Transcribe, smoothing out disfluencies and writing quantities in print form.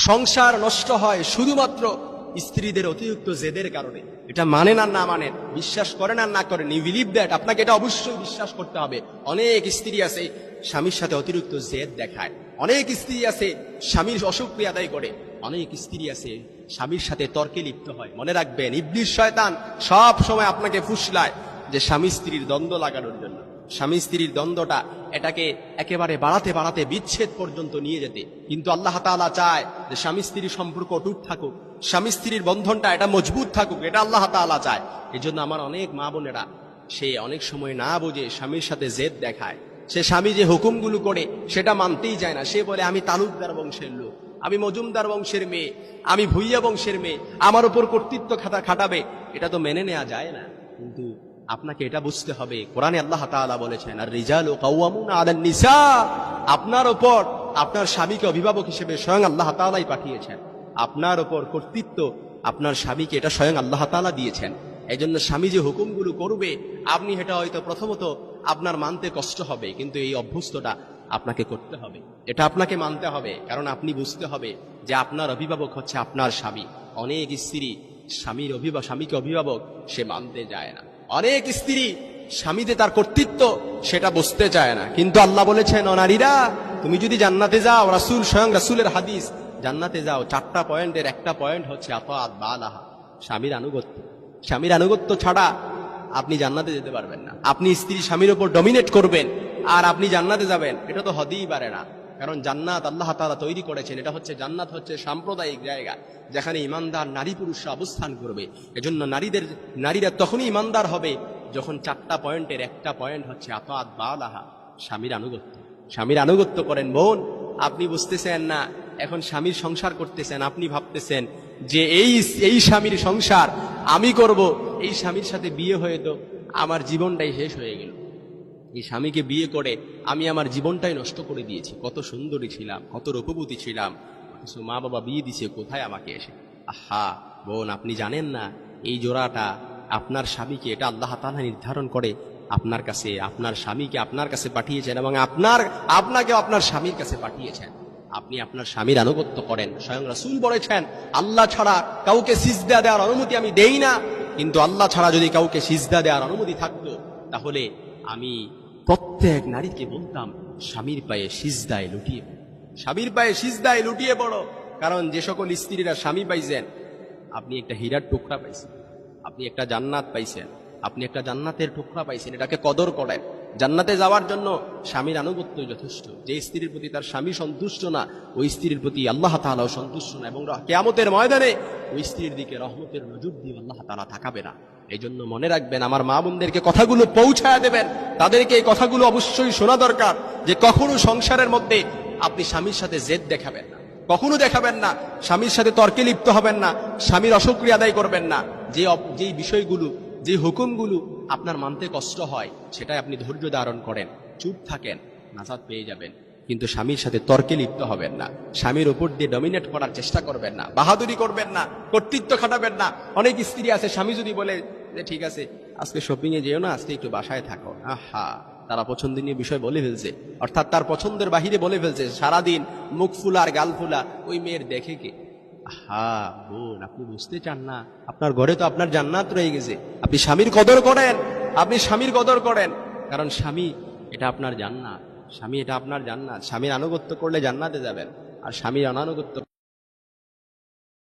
সংসার নষ্ট হয় শুধুমাত্র স্ত্রীদের অতিরিক্ত জেদের কারণে। এটা মানেন আর না মানেন, বিশ্বাস করেন আর না করেন, ইউ বিলিভ দ্যাট, আপনাকে এটা অবশ্যই বিশ্বাস করতে হবে। অনেক স্ত্রী আছে স্বামীর সাথে অতিরিক্ত জেদ দেখায়, অনেক স্ত্রী আছে স্বামীর অশুক্রিয়া আদায় করে, অনেক স্ত্রী আছে স্বামীর সাথে তর্কে লিপ্ত হয়। মনে রাখবেন, ইবলিস শয়তান সব সময় আপনাকে ফুসলায় যে স্বামী স্ত্রীর দ্বন্দ্ব লাগানোর জন্য, স্বামী স্ত্রীর দ্বন্দ্বটা এটাকে একেবারে বাড়াতে বাড়াতে বিচ্ছেদ পর্যন্ত নিয়ে যেতে। কিন্তু আল্লাহ তাআলা চায় যে স্বামী স্ত্রীর সম্পর্ক অটুট থাকুক, স্বামী স্ত্রীর বন্ধনটা এটা মজবুত থাকুক, এটা আল্লাহ তাআলা চায়। এই জন্য আমার অনেক মা বোনেরা সে অনেক সময় না বুঝে স্বামীর সাথে জেদ দেখায়। সে স্বামী যে হুকুমগুলো করে সেটা মানতেই চায় না। সে বলে আমি তালুকদার বংশের লোক, আমি মজুমদার বংশের মেয়ে, আমি ভুইয়া বংশের মেয়ে, আমার উপর কর্তৃত্ব খাটাবে। এটা তো মেনে নেওয়া যায় না। কিন্তু আপনাকে এটা বুঝতে হবে, কোরআনে আল্লাহ তাআলা বলেছেন আর রিজালু কাওয়ামুনা আলান নিসা, আপনার উপর আপনার স্বামীকে অভিভাবক হিসেবে স্বয়ং আল্লাহ তাআলাই পাঠিয়েছেন। আপনার উপর কর্তৃত্ব আপনার স্বামীকে এটা স্বয়ং আল্লাহ তাআলা দিয়েছেন। এই জন্য স্বামী যে হুকুমগুলো করবে আপনি এটা হয়তো প্রথমত আপনার মানতে কষ্ট হবে, কিন্তু এই অভ্যস্তটা আপনাকে করতে হবে, এটা আপনাকে মানতে হবে। কারণ আপনি বুঝতে হবে যে আপনার অভিভাবক হচ্ছে আপনার স্বামী। অনেক স্ত্রী স্বামীকে অভিভাবক সে মানতে যায় না। অনেক স্ত্রী স্বামীতে তার কর্তৃত্ব সেটা বুঝতে চায় না। কিন্তু আল্লাহ বলেছেন, ও নারীরা, তুমি যদি জান্নাতে যাও, স্বয়ং রাসূলের হাদিস, জান্নাতে যাও 4টা পয়েন্টের একটা পয়েন্ট হচ্ছে আতাআত বালাহা, স্বামীর আনুগত্য। স্বামীর আনুগত্য ছাড়া আপনি জান্নাতে যেতে পারবেন না। আপনি স্ত্রী স্বামীর উপর ডমিনেট করবেন আর আপনি জান্নাতে যাবেন, এটা তো হতেই পারে না। কারণ জান্নাত আল্লাহ তাআলা তৈরি করেছেন, এটা হচ্ছে জান্নাত হচ্ছে সাম্প্রদায়িক জায়গা যেখানে ইমানদার নারী পুরুষরা অবস্থান করবে। এজন্য নারীরা তখনই ইমানদার হবে যখন 4টা পয়েন্টের একটা পয়েন্ট হচ্ছে আতাআত বালাহা, স্বামীর আনুগত্য। স্বামীর আনুগত্য করেন। বোন, আপনি বুঝতেছেন না, এখন স্বামীর সংসার করতেছেন, আপনি ভাবতেছেন যে এই স্বামীর সংসার আমি করব, এই স্বামীর সাথে বিয়ে হয়ে তো আমার জীবনটাই শেষ হয়ে গেল। এই স্বামীকে বিয়ে করে আমি আমার জীবনটাই নষ্ট করে দিয়েছি। কত সুন্দরী ছিলাম, কত রূপবতী ছিলাম, অথচ মা বাবা বিয়ে দিছে কোথায় আমাকে এসে। আহা বোন, আপনি জানেন না এই জোড়াটা আপনার স্বামীকে এটা আল্লাহ তাআলা নির্ধারণ করে আপনার কাছে, আপনার স্বামীকে আপনার কাছে পাঠিয়েছেন এবং আপনাকে আপনার স্বামীর কাছে পাঠিয়েছেন। আপনি আপনার স্বামীর আনুগত্য করেন। স্বয়ং রাসূল বলেছেন, আল্লাহ ছাড়া কাউকে সিজদা দেওয়ার অনুমতি আমি দেই না, কিন্তু আল্লাহ ছাড়া যদি কাউকে সিজদা দেওয়ার অনুমতি থাকতো তাহলে আমি প্রত্যেক নারীকে বলতাম স্বামীর পায়ে সিজদায় লুটিয়ে পড়ো, স্বামীর পায়ে সিজদায় লুটিয়ে পড়ো। কারণ যে সকল স্ত্রীরা স্বামী পাইছেন, আপনি একটা হীরার টুকরা পাইছেন, আপনি একটা জান্নাত পাইছেন, আপনি একটা জান্নাতের টুকরা পাইছেন, এটাকে কদর করেন। জান্নাতে যাওয়ার জন্য স্বামীর আনুগত্যই যথেষ্ট। যে স্ত্রীর প্রতি তার স্বামী সন্তুষ্ট না, ওই স্ত্রীর প্রতি আল্লাহ তাআলাও সন্তুষ্ট না, এবং কিয়ামতের ময়দানে ওই স্ত্রীর দিকে রহমতের নজর দিয়ে আল্লাহ তাআলা তাকাবে না। এই জন্য মনে রাখবেন, আমার মা বোনদেরকে কথাগুলো পৌঁছায় দেবেন, তাদেরকে এই কথাগুলো অবশ্যই শোনা দরকার যে কখনো সংসারের মধ্যে আপনি স্বামীর সাথে জেদ দেখাবেন না, কখনো দেখাবেন না, স্বামীর সাথে তর্কে লিপ্ত হবেন না, স্বামীর অশুকরিয়া আদায় করবেন না। যেই বিষয়গুলো, যে হুকুমগুলো আপনার মানতে কষ্ট হয়, সেটাই আপনি ধৈর্য ধারণ করেন, চুপ থাকেন, নাজাত পেয়ে যাবেন। কিন্তু স্বামীর সাথে তর্কে লিপ্ত হবেন না, স্বামীর উপর দিয়ে ডমিনেট করার চেষ্টা করবেন না, বাহাদুরি করবেন না, কর্তৃত্ব খাটাবেন না। অনেক স্ত্রী আছে, স্বামী যদি বলে যে ঠিক আছে আজকে শপিং এ যেও না, আজকে একটু বাসায় থাকো, আহা, তারা পছন্দনীয় বিষয় বলে ফেলছে, অর্থাৎ তার পছন্দের বাহিরে বলে ফেলছে। সারাদিন মুখ ফুলা আর গাল ফুলা, ওই মেয়ের দেখে কে? আহা বোন, আপনি বুঝতে চান না, আপনার ঘরে তো আপনার জান্নাত রয়ে গেছে। আপনি স্বামীর কদর করেন, আপনি স্বামীর কদর করেন, কারণ স্বামী এটা আপনার জান্নাত, স্বামী এটা আপনার জান্নাত। স্বামীর আনুগত্য করলে জান্নাতে যাবেন, আর স্বামীর অনানুগত্য